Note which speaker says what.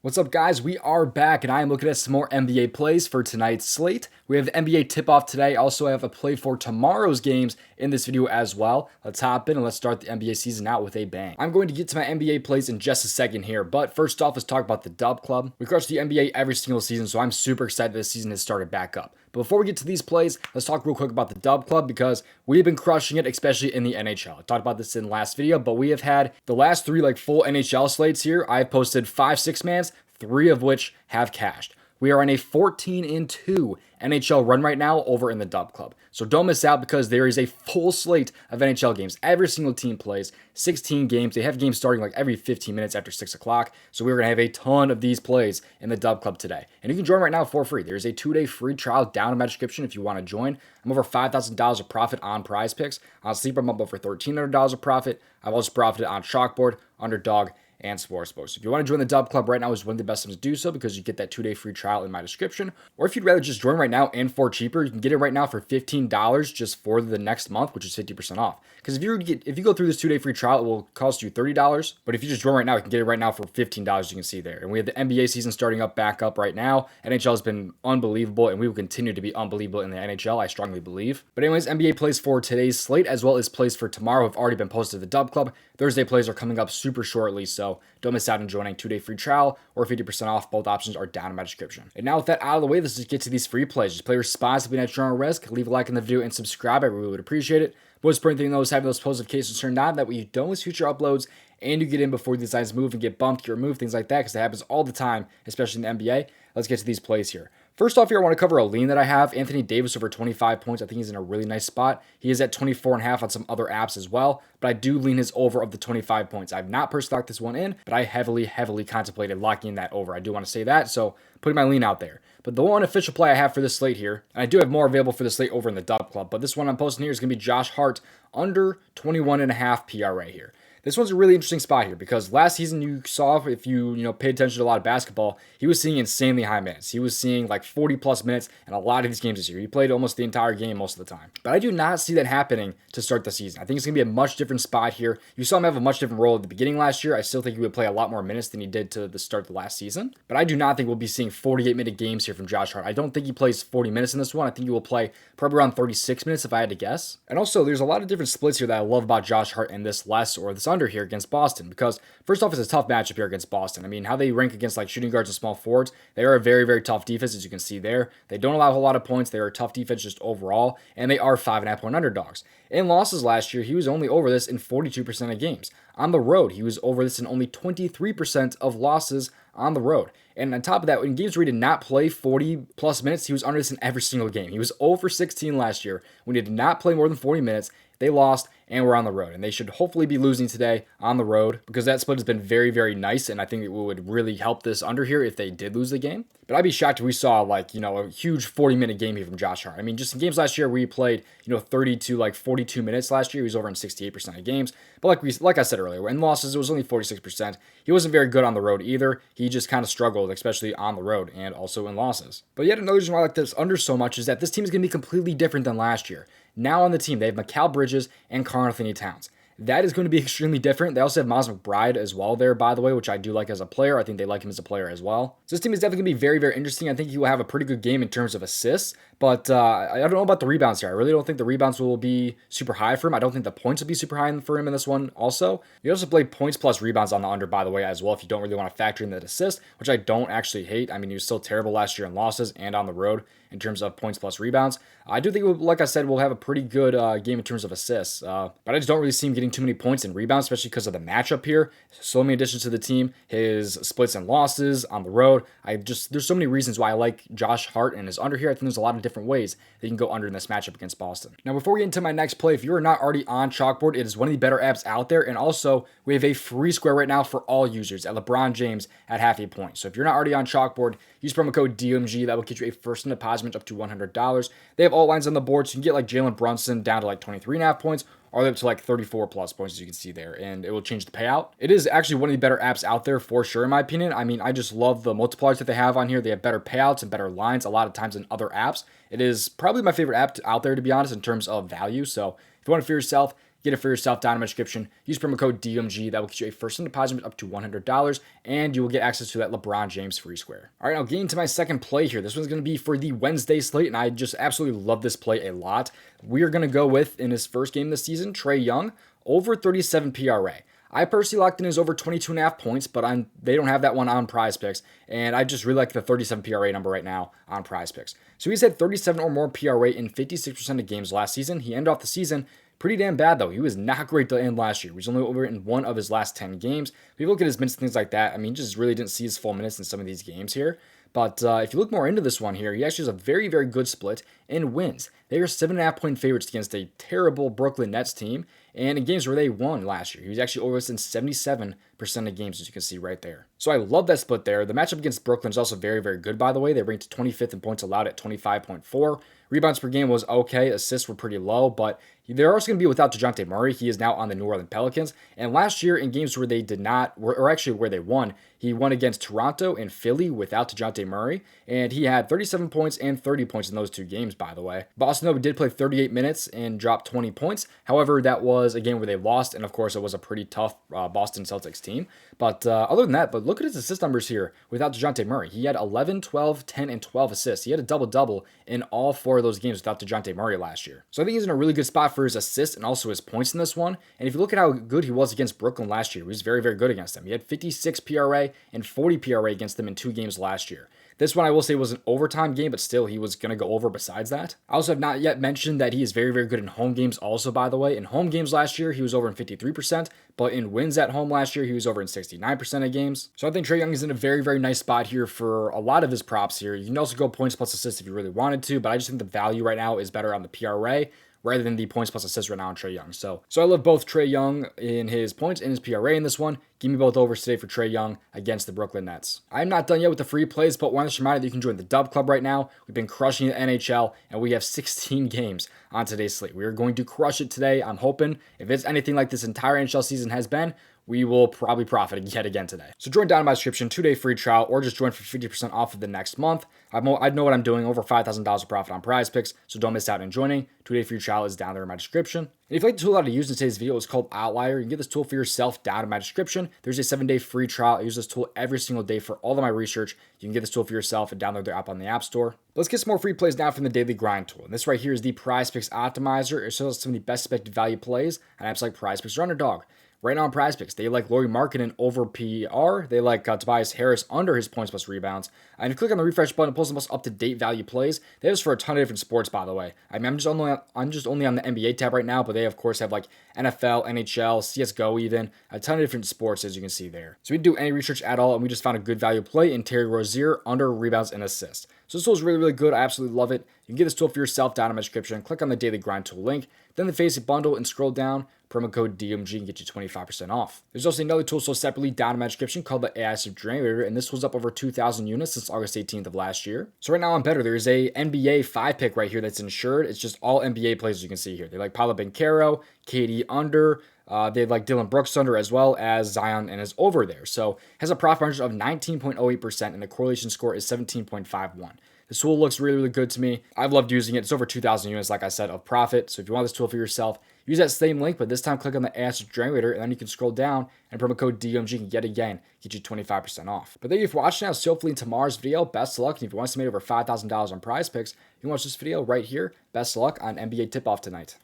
Speaker 1: What's up, guys? We are back, and I am looking at some more NBA plays for tonight's slate. We have NBA tip-off today. Also, I have a play for tomorrow's games in this video as well. Let's hop in and let's start the NBA season out with a bang. I'm going to get to my NBA plays in just a second here, but first off, let's talk about the DubClub. We crush the NBA every single season, so I'm super excited this season has started back up. But before we get to these plays, let's talk real quick about the DubClub because we've been crushing it, especially in the NHL. I talked about this in the last video, but we have had the last three full NHL slates here. I've posted 5 6-mans, 3 of which have cashed. We are on a 14-2 NHL run right now over in the DubClub. So don't miss out because there is a full slate of NHL games. Every single team plays 16 games. They have games starting every 15 minutes after 6 o'clock. So we're going to have a ton of these plays in the DubClub today. And you can join right now for free. There's a 2-day free trial down in my description if you want to join. I'm over $5,000 of profit on PrizePicks. On Sleeper, I'm up over $1,300 of profit. I've also profited on Chalkboard, Underdog, and Sportsbook. So if you want to join the DubClub right now, is one of the best times to do so because you get that 2-day free trial in my description. Or if you'd rather just join right now and for cheaper, you can get it right now for $15 just for the next month, which is 50% off. Because if you go through this 2-day free trial, it will cost you $30. But if you just join right now, you can get it right now for $15. You can see there. And we have the NBA season starting back up right now. NHL has been unbelievable, and we will continue to be unbelievable in the NHL. I strongly believe. But anyways, NBA plays for today's slate as well as plays for tomorrow have already been posted to the DubClub. Thursday plays are coming up super shortly, so don't miss out on joining 2-day free trial or 50% off. Both options are down in my description. And now with that out of the way, let's just get to these free plays. Just play responsibly at your own risk. Leave a like in the video and subscribe. I really would appreciate it. Most important thing though is having those post notifications turned on. That way you don't miss future uploads and you get in before these designs move and get bumped, get removed, things like that, because that happens all the time, especially in the NBA. Let's get to these plays here. First off here, I want to cover a lean that I have. Anthony Davis over 25 points. I think he's in a really nice spot. He is at 24.5 on some other apps as well, but I do lean his over of the 25 points. I've not personally locked this one in, but I heavily contemplated locking in that over. I do want to say that, so putting my lean out there. But the one official play I have for this slate here, and I do have more available for the slate over in the DubClub, but this one I'm posting here is going to be Josh Hart under 21.5 PRA here. This one's a really interesting spot here because last season you saw, if you paid attention to a lot of basketball, he was seeing insanely high minutes. He was seeing 40 plus minutes in a lot of these games this year. He played almost the entire game most of the time. But I do not see that happening to start the season. I think it's going to be a much different spot here. You saw him have a much different role at the beginning last year. I still think he would play a lot more minutes than he did to the start of the last season. But I do not think we'll be seeing 48-minute games here from Josh Hart. I don't think he plays 40 minutes in this one. I think he will play probably around 36 minutes if I had to guess. And also, there's a lot of different splits here that I love about Josh Hart and this less or this under here against Boston. Because first off, it's a tough matchup here against Boston. I mean, how they rank against shooting guards and small forwards, they are a very, very tough defense, as you can see there. They don't allow a whole lot of points. They are a tough defense just overall, and they are 5.5-point underdogs. In losses last year, he was only over this in 42% of games. On the road, he was over this in only 23% of losses on the road. And on top of that, in games where he did not play 40 plus minutes, he was under this in every single game. He was 0 for 16 last year. When he did not play more than 40 minutes, they lost and were on the road. And they should hopefully be losing today on the road because that split has been very, very nice. And I think it would really help this under here if they did lose the game. But I'd be shocked if we saw a huge 40-minute game here from Josh Hart. I mean, just in games last year where he played 30 to 42 minutes last year, he was over in 68% of games. But like I said earlier, in losses, it was only 46%. He wasn't very good on the road either. He just kind of struggled, especially on the road and also in losses. But yet another reason why I like this under so much is that this team is going to be completely different than last year. Now on the team, they have Mikal Bridges and Karl-Anthony Towns. That is going to be extremely different. They also have Miles McBride as well there, by the way, which I do like as a player. I think they like him as a player as well. So this team is definitely going to be very, very interesting. I think he will have a pretty good game in terms of assists, but I don't know about the rebounds here. I really don't think the rebounds will be super high for him. I don't think the points will be super high for him in this one also. You also play points plus rebounds on the under, by the way, as well, if you don't really want to factor in that assist, which I don't actually hate. I mean, he was still terrible last year in losses and on the road in terms of points plus rebounds. I do think, like I said, we'll have a pretty good game in terms of assists, but I just don't really see him getting too many points and rebounds, especially because of the matchup here. So many additions to the team, his splits and losses on the road. There's so many reasons why I like Josh Hart and his under here. I think there's a lot of different ways that you can go under in this matchup against Boston. Now, before we get into my next play, if you are not already on Chalkboard, it is one of the better apps out there. And also, we have a free square right now for all users at LeBron James at half a point. So if you're not already on Chalkboard, use promo code DOMG. That will get you a first deposit up to $100. They have all lines on the board, so you can get Jalen Brunson down to 23.5 points, all the way up to 34 plus points, as you can see there, and it will change the payout. It is actually one of the better apps out there for sure, in my opinion. I mean, I just love the multipliers that they have on here. They have better payouts and better lines a lot of times than other apps. It is probably my favorite app out there, to be honest, in terms of value. So if you want it for yourself, Get it for yourself down in my description. Use promo code DOMG. That will get you a first-time deposit up to $100, and you will get access to that LeBron James free square. All right, now getting to my second play here. This one's going to be for the Wednesday slate, and I just absolutely love this play a lot. We are going to go with, in his first game this season, Trey Young, over 37 PRA. I personally locked in his over 22.5 points, but they don't have that one on PrizePicks, and I just really like the 37 PRA number right now on PrizePicks. So he's had 37 or more PRA in 56% of games last season. He ended off the season pretty damn bad, though. He was not great to end last year. He was only over in one of his last 10 games. If you look at his minutes and things like that, I mean, just really didn't see his full minutes in some of these games here. But if you look more into this one here, he actually has a very, very good split in wins. They are 7.5-point favorites against a terrible Brooklyn Nets team, and in games where they won last year, he was actually over in 77% of games, as you can see right there. So I love that split there. The matchup against Brooklyn is also very, very good, by the way. They ranked 25th in points allowed at 25.4. Rebounds per game was okay. Assists were pretty low, but they're also going to be without DeJounte Murray. He is now on the New Orleans Pelicans. And last year, in games where they did not, or actually where they won, he won against Toronto and Philly without DeJounte Murray. And he had 37 points and 30 points in those two games, by the way. Boston, though, did play 38 minutes and dropped 20 points. However, that was a game where they lost. And of course, it was a pretty tough Boston Celtics team. But other than that, look at his assist numbers here without DeJounte Murray. He had 11, 12, 10, and 12 assists. He had a double-double in all 4 of those games without DeJounte Murray last year. So I think he's in a really good spot for his assists and also his points in this one. And if you look at how good he was against Brooklyn last year, he was very, very good against them. He had 56 PRA and 40 PRA against them in 2 games last year. This one I will say was an overtime game, but still he was going to go over besides that. I also have not yet mentioned that he is very, very good in home games also, by the way. In home games last year, he was over in 53%, but in wins at home last year, he was over in 69% of games. So I think Trey Young is in a very, very nice spot here for a lot of his props here. You can also go points plus assists if you really wanted to, but I just think the value right now is better on the PRA rather than the points plus assists right now on Trey Young. So I love both Trey Young in his points and his PRA in this one. Give me both overs today for Trey Young against the Brooklyn Nets. I'm not done yet with the free plays, but want to remind you that you can join the DubClub right now. We've been crushing the NHL, and we have 16 games on today's slate. We are going to crush it today. I'm hoping if it's anything like this entire NHL season has been, we will probably profit yet again today. So join down in my description, 2-day free trial, or just join for 50% off of the next month. I know what I'm doing, over $5,000 of profit on PrizePicks, so don't miss out on joining. 2-day free trial is down there in my description. And if you like the tool that I use in today's video, it's called Outlier. You can get this tool for yourself down in my description. There's a 7-day free trial. I use this tool every single day for all of my research. You can get this tool for yourself and download the app on the App Store. But let's get some more free plays now from the Daily Grind tool. And this right here is the PrizePicks Optimizer. It shows some of the best expected value plays on apps like PrizePicks or Underdog. Right now on PrizePicks, they like Lauri Markkanen over PR. They like Tobias Harris under his points plus rebounds. And if you click on the refresh button, it pulls the most up-to-date value plays. They have this for a ton of different sports, by the way. I mean, I'm just only on the NBA tab right now, but they of course have like NFL, NHL, CS:GO, even a ton of different sports, as you can see there. So we didn't do any research at all, and we just found a good value play in Terry Rozier under rebounds and assists. So this tool is really, really good. I absolutely love it. You can get this tool for yourself down in my description. Click on the Daily Grind tool link, then the Faceit bundle, and scroll down. Promo code DOMG and get you 25% off. There's also another tool sold separately down in my description called the AI Generator, and this was up over 2,000 units since August 18th of last year. So right now on Better, there's a NBA 5-pick right here that's insured. It's just all NBA plays, as you can see here. They like Paolo Banchero, KD under. They like Dylan Brooks under, as well as Zion and is over there. So has a profit margin of 19.08%, and the correlation score is 17.51. This tool looks really, really good to me. I've loved using it. It's over 2,000 units, like I said, of profit. So if you want this tool for yourself, use that same link, but this time click on the AI Generator, and then you can scroll down, and promo code DOMG can yet again get you 25% off. But thank you for watching. I'll see you hopefully in tomorrow's video. Best of luck. And if you want to make over $5,000 on PrizePicks, you can watch this video right here. Best of luck on NBA tip-off tonight.